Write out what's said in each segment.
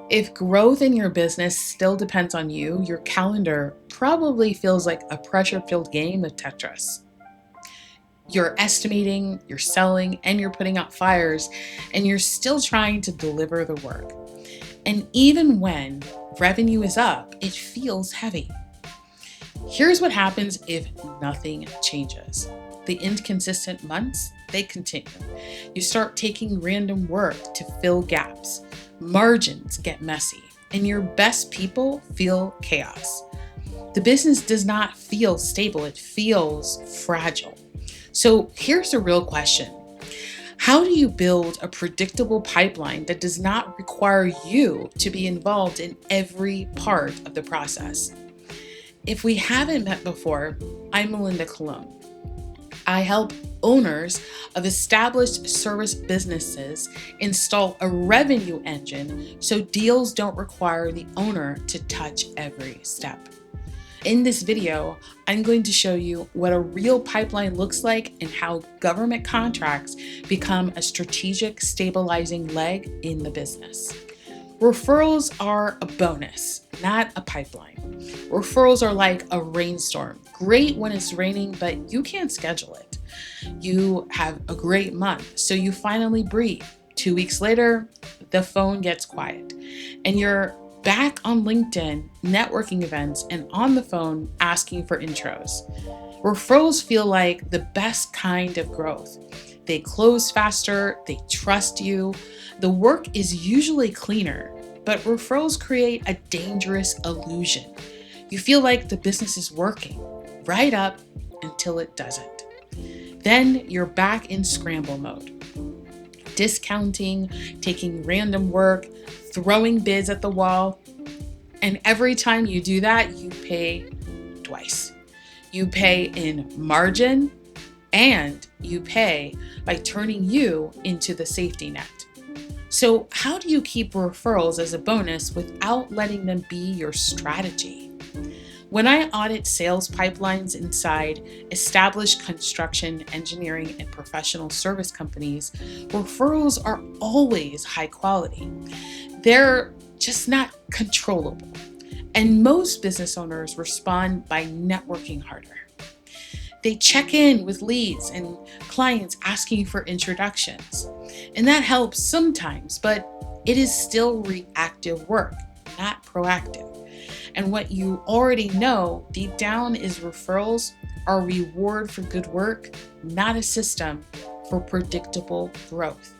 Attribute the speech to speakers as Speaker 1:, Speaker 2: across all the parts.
Speaker 1: If growth in your business still depends on you, your calendar probably feels like a pressure-filled game of Tetris. You're estimating, you're selling, and you're putting out fires, and you're still trying to deliver the work. And even when revenue is up, it feels heavy. Here's what happens if nothing changes. The inconsistent months, they continue. You start taking random work to fill gaps. Margins get messy, and your best people feel chaos. The business does not feel stable, it feels fragile. So here's the real question. How do you build a predictable pipeline that does not require you to be involved in every part of the process? If we haven't met before, I'm Melinda Colon. I help owners of established service businesses install a revenue engine so deals don't require the owner to touch every step. In this video, I'm going to show you what a real pipeline looks like and how government contracts become a strategic stabilizing leg in the business. Referrals are a bonus, not a pipeline. Referrals are like a rainstorm. Great when it's raining, but you can't schedule it. You have a great month, so you finally breathe. 2 weeks later, the phone gets quiet, and you're back on LinkedIn, networking events, and on the phone asking for intros. Referrals feel like the best kind of growth. They close faster, they trust you. The work is usually cleaner, but referrals create a dangerous illusion. You feel like the business is working right up until it doesn't. Then you're back in scramble mode. Discounting, taking random work, throwing bids at the wall. And every time you do that, you pay twice. You pay in margin and you pay by turning you into the safety net. So how do you keep referrals as a bonus without letting them be your strategy? When I audit sales pipelines inside established construction, engineering, and professional service companies, referrals are always high quality. They're just not controllable. And most business owners respond by networking harder. They check in with leads and clients asking for introductions. And that helps sometimes, but it is still reactive work, not proactive. And what you already know deep down is referrals are a reward for good work, not a system for predictable growth.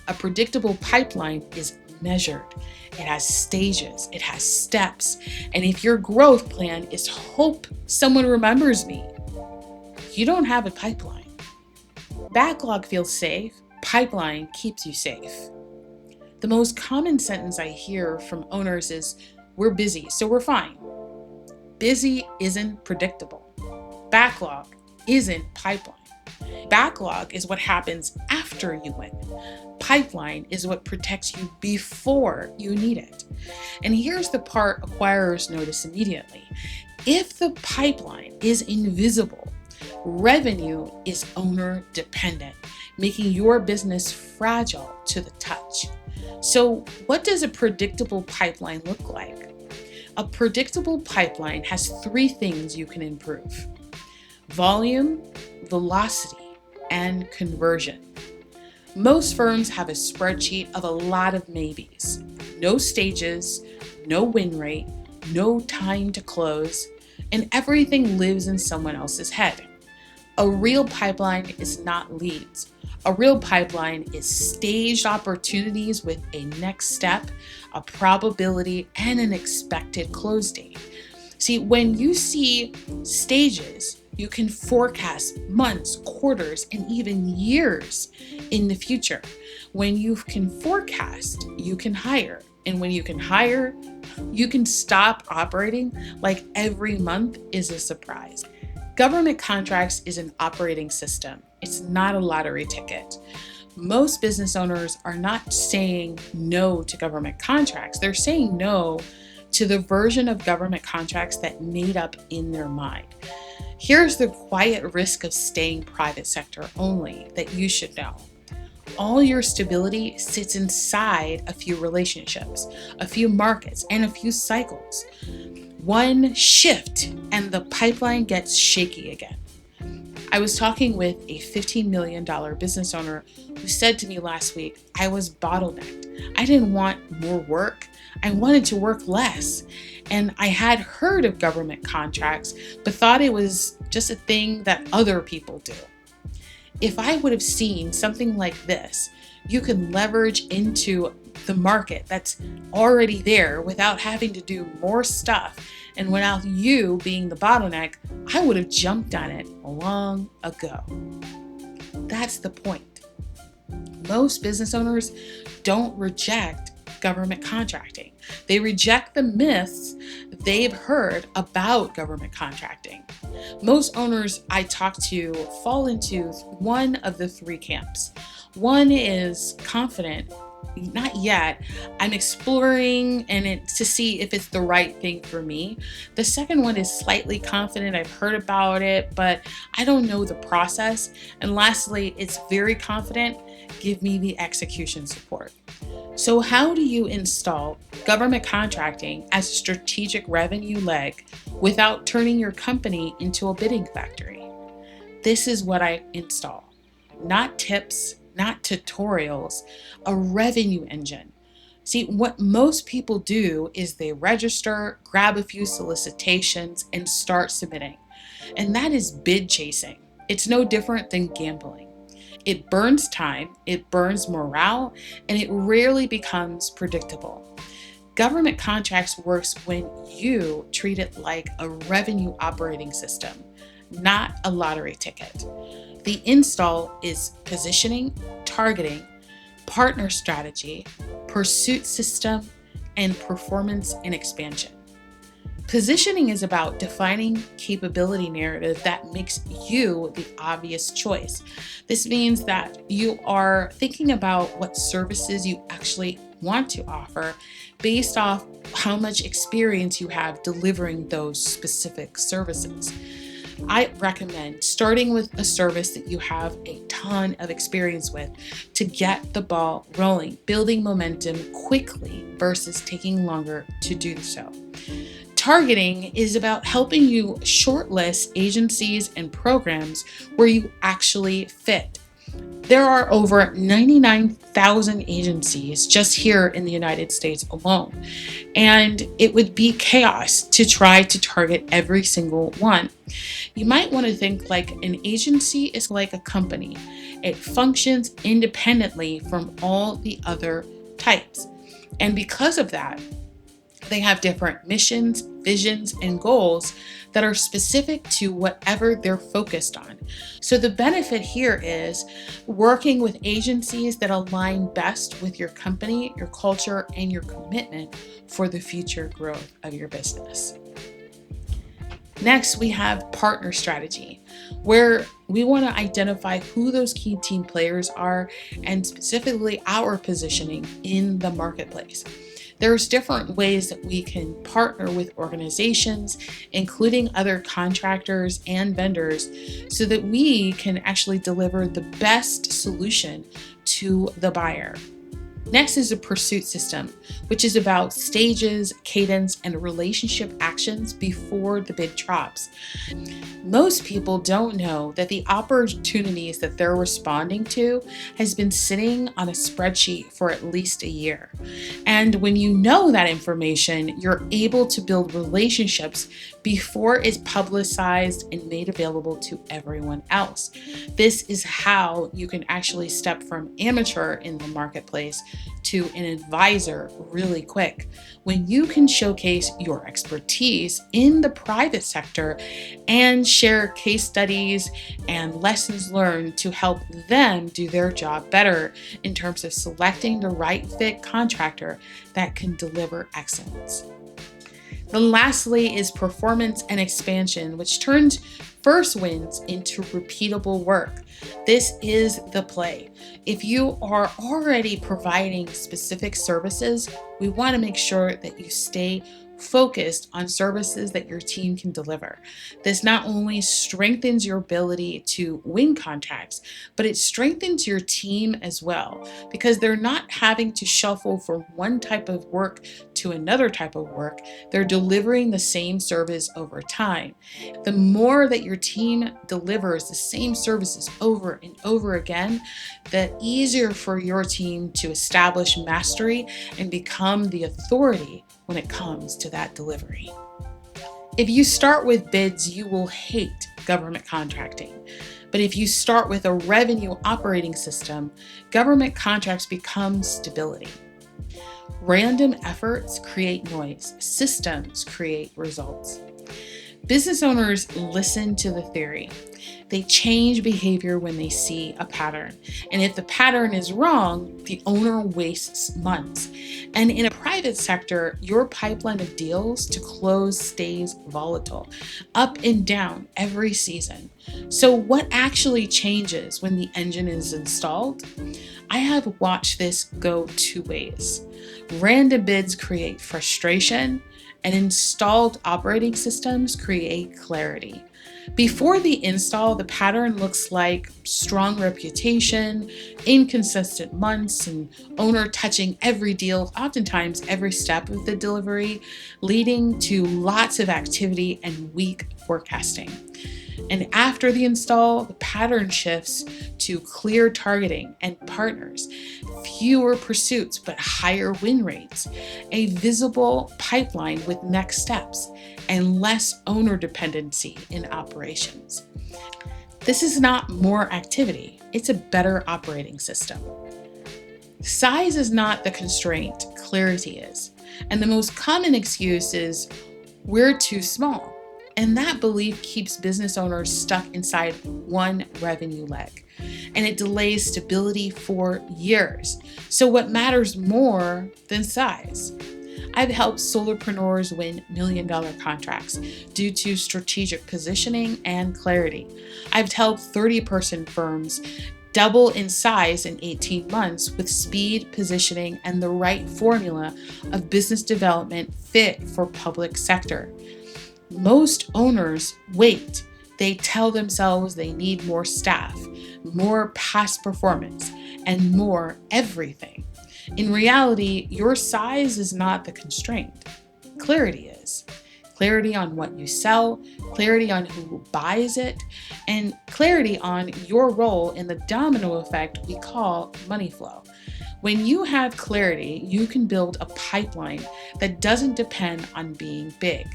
Speaker 1: A predictable pipeline is measured. It has stages, it has steps. And if your growth plan is hope someone remembers me, you don't have a pipeline. Backlog feels safe, pipeline keeps you safe. The most common sentence I hear from owners is, "We're busy, so we're fine." Busy isn't predictable. Backlog isn't pipeline. Backlog is what happens after you win. Pipeline is what protects you before you need it. And here's the part acquirers notice immediately. If the pipeline is invisible, revenue is owner dependent, making your business fragile to the touch. So what does a predictable pipeline look like? A predictable pipeline has 3 things you can improve: volume, velocity, and conversion. Most firms have a spreadsheet of a lot of maybes. No stages, no win rate, no time to close, and everything lives in someone else's head. A real pipeline is not leads. A real pipeline is staged opportunities with a next step, a probability, and an expected close date. See, when you see stages, you can forecast months, quarters, and even years in the future. When you can forecast, you can hire. And when you can hire, you can stop operating like every month is a surprise. Government contracts is an operating system. It's not a lottery ticket. Most business owners are not saying no to government contracts. They're saying no to the version of government contracts that made up in their mind. Here's the quiet risk of staying private sector only that you should know. All your stability sits inside a few relationships, a few markets, and a few cycles. One shift and the pipeline gets shaky again. I was talking with a $15 million business owner who said to me last week, I was bottlenecked. I didn't want more work. I wanted to work less. And I had heard of government contracts, but thought it was just a thing that other people do. If I would have seen something like this, you can leverage into the market that's already there without having to do more stuff. And without you being the bottleneck, I would have jumped on it long ago. That's the point. Most business owners don't reject government contracting. They reject the myths they've heard about government contracting. Most owners I talk to fall into one of the three camps. One is confident, not yet. I'm exploring to see if it's the right thing for me. The second one is slightly confident. I've heard about it, but I don't know the process. And lastly, it's very confident. Give me the execution support. So how do you install government contracting as a strategic revenue leg without turning your company into a bidding factory? This is what I install. Not tips, not tutorials, a revenue engine. See, what most people do is they register, grab a few solicitations, and start submitting. And that is bid chasing. It's no different than gambling. It burns time, it burns morale, and it rarely becomes predictable. Government contracts works when you treat it like a revenue operating system, not a lottery ticket. The install is positioning, targeting, partner strategy, pursuit system, and performance and expansion. Positioning is about defining capability narrative that makes you the obvious choice. This means that you are thinking about what services you actually want to offer based off how much experience you have delivering those specific services. I recommend starting with a service that you have a ton of experience with to get the ball rolling, building momentum quickly versus taking longer to do so. Targeting is about helping you shortlist agencies and programs where you actually fit. There are over 99,000 agencies just here in the United States alone, and it would be chaos to try to target every single one. You might want to think like an agency is like a company. It functions independently from all the other types. And because of that, they have different missions, visions, and goals that are specific to whatever they're focused on. So the benefit here is working with agencies that align best with your company, your culture, and your commitment for the future growth of your business. Next, we have partner strategy, where we want to identify who those key team players are and specifically our positioning in the marketplace. There's different ways that we can partner with organizations, including other contractors and vendors, so that we can actually deliver the best solution to the buyer. Next is a pursuit system, which is about stages, cadence, and relationship actions before the bid drops. Most people don't know that the opportunities that they're responding to has been sitting on a spreadsheet for at least a year. And when you know that information, you're able to build relationships before it's publicized and made available to everyone else. This is how you can actually step from amateur in the marketplace to an advisor really quick. When you can showcase your expertise in the private sector and share case studies and lessons learned to help them do their job better in terms of selecting the right fit contractor that can deliver excellence. Then lastly is performance and expansion, which turns first wins into repeatable work. This is the play. If you are already providing specific services, we want to make sure that you stay focused on services that your team can deliver. This not only strengthens your ability to win contracts, but it strengthens your team as well, because they're not having to shuffle from one type of work to another type of work. They're delivering the same service over time. The more that your team delivers the same services over and over again, the easier for your team to establish mastery and become the authority when it comes to that delivery. If you start with bids, you will hate government contracting. But if you start with a revenue operating system, government contracts become stability. Random efforts create noise. Systems create results. Business owners listen to the theory. They change behavior when they see a pattern. And if the pattern is wrong, the owner wastes months. And in a private sector, your pipeline of deals to close stays volatile, up and down every season. So what actually changes when the engine is installed? I have watched this go two ways. Random bids create frustration, and installed operating systems create clarity. Before the install, the pattern looks like strong reputation, inconsistent months, and owner touching every deal, oftentimes every step of the delivery, leading to lots of activity and weak forecasting. And after the install, the pattern shifts to clear targeting and partners, fewer pursuits but higher win rates, a visible pipeline with next steps, and less owner dependency in operations. This is not more activity, it's a better operating system. Size is not the constraint, clarity is. And the most common excuse is, we're too small. And that belief keeps business owners stuck inside one revenue leg, and it delays stability for years. So what matters more than size? I've helped solopreneurs win million-dollar contracts due to strategic positioning and clarity. I've helped 30-person firms double in size in 18 months with speed, positioning, and the right formula of business development fit for public sector. Most owners wait. They tell themselves they need more staff, more past performance, and more everything. In reality, your size is not the constraint. Clarity is. Clarity on what you sell, clarity on who buys it, and clarity on your role in the domino effect we call money flow. When you have clarity, you can build a pipeline that doesn't depend on being big.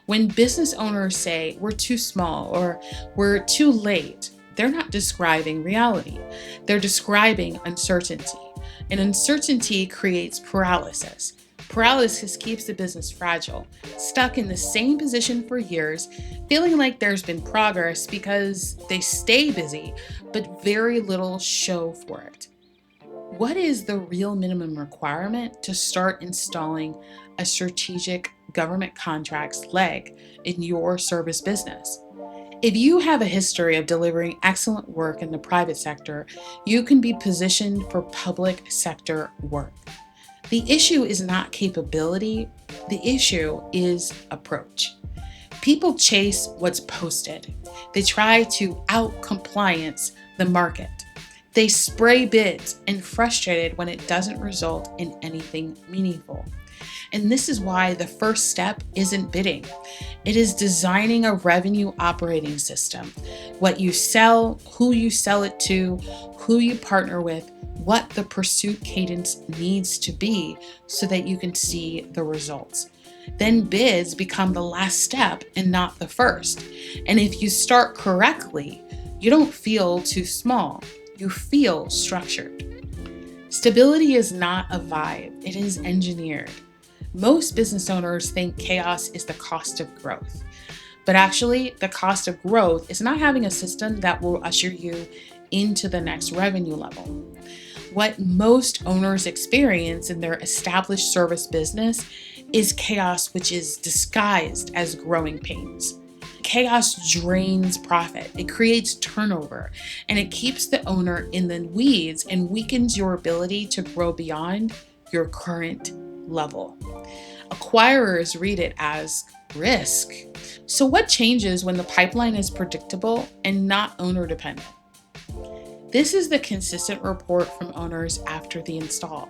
Speaker 1: When business owners say we're too small or we're too late, they're not describing reality. They're describing uncertainty. And uncertainty creates paralysis. Paralysis keeps the business fragile, stuck in the same position for years, feeling like there's been progress because they stay busy, but very little show for it. What is the real minimum requirement to start installing a strategic government contracts leg in your service business? If you have a history of delivering excellent work in the private sector, you can be positioned for public sector work. The issue is not capability, the issue is approach. People chase what's posted. They try to out-compliance the market. They spray bids and frustrated when it doesn't result in anything meaningful. And this is why the first step isn't bidding. It is designing a revenue operating system. What you sell, who you sell it to, who you partner with, what the pursuit cadence needs to be so that you can see the results. Then bids become the last step and not the first. And if you start correctly, you don't feel too small. You feel structured. Stability is not a vibe, it is engineered. Most business owners think chaos is the cost of growth. But actually, the cost of growth is not having a system that will usher you into the next revenue level. What most owners experience in their established service business is chaos, which is disguised as growing pains. Chaos drains profit, it creates turnover, and it keeps the owner in the weeds and weakens your ability to grow beyond your current level. Acquirers read it as risk. So what changes when the pipeline is predictable and not owner dependent? This is the consistent report from owners after the install.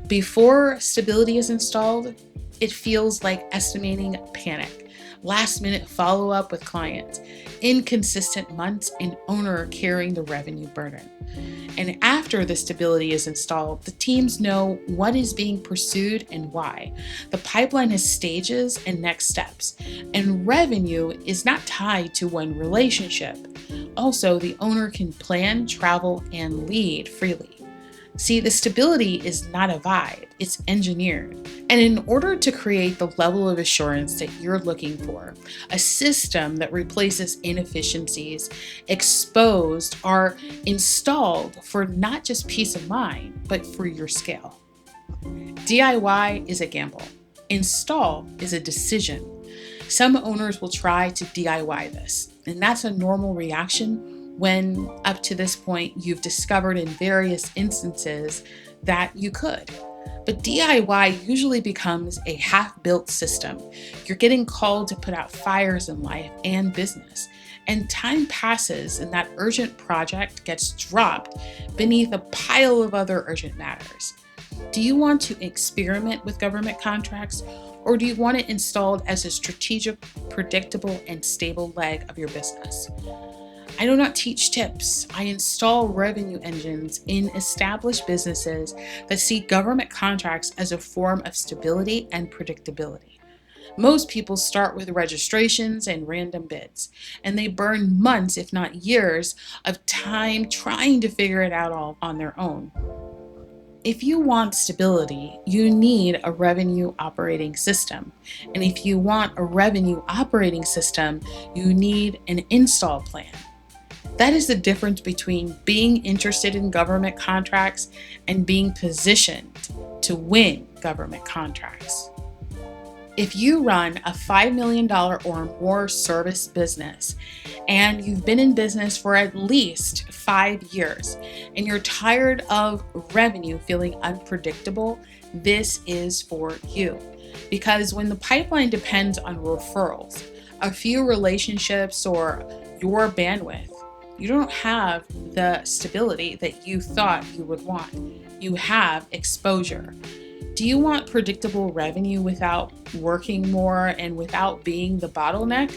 Speaker 1: Before stability is installed, it feels like estimating panic, last-minute follow-up with clients, inconsistent months, and owner carrying the revenue burden. And after the stability is installed, the teams know what is being pursued and why. The pipeline has stages and next steps, and revenue is not tied to one relationship. Also, the owner can plan, travel, and lead freely. See, the stability is not a vibe, it's engineered. And in order to create the level of assurance that you're looking for, a system that replaces inefficiencies exposed are installed for not just peace of mind, but for your scale. DIY is a gamble. Install is a decision. Some owners will try to DIY this, and that's a normal reaction when up to this point you've discovered in various instances that you could. But DIY usually becomes a half-built system. You're getting called to put out fires in life and business, and time passes and that urgent project gets dropped beneath a pile of other urgent matters. Do you want to experiment with government contracts, or do you want it installed as a strategic, predictable, and stable leg of your business? I do not teach tips. I install revenue engines in established businesses that see government contracts as a form of stability and predictability. Most people start with registrations and random bids, and they burn months, if not years, of time trying to figure it out all on their own. If you want stability, you need a revenue operating system. And if you want a revenue operating system, you need an install plan. That is the difference between being interested in government contracts and being positioned to win government contracts. If you run a $5 million or more service business and you've been in business for at least 5 years and you're tired of revenue feeling unpredictable, this is for you. Because when the pipeline depends on referrals, a few relationships, or your bandwidth, you don't have the stability that you thought you would want. You have exposure. Do you want predictable revenue without working more and without being the bottleneck?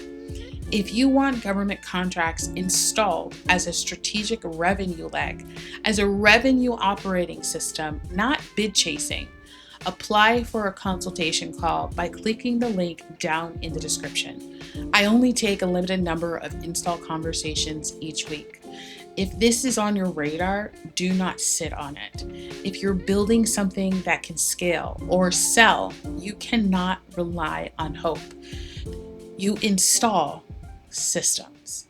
Speaker 1: If you want government contracts installed as a strategic revenue leg, as a revenue operating system, not bid chasing, apply for a consultation call by clicking the link down in the description. I only take a limited number of install conversations each week. If this is on your radar, do not sit on it. If you're building something that can scale or sell, you cannot rely on hope. You install systems.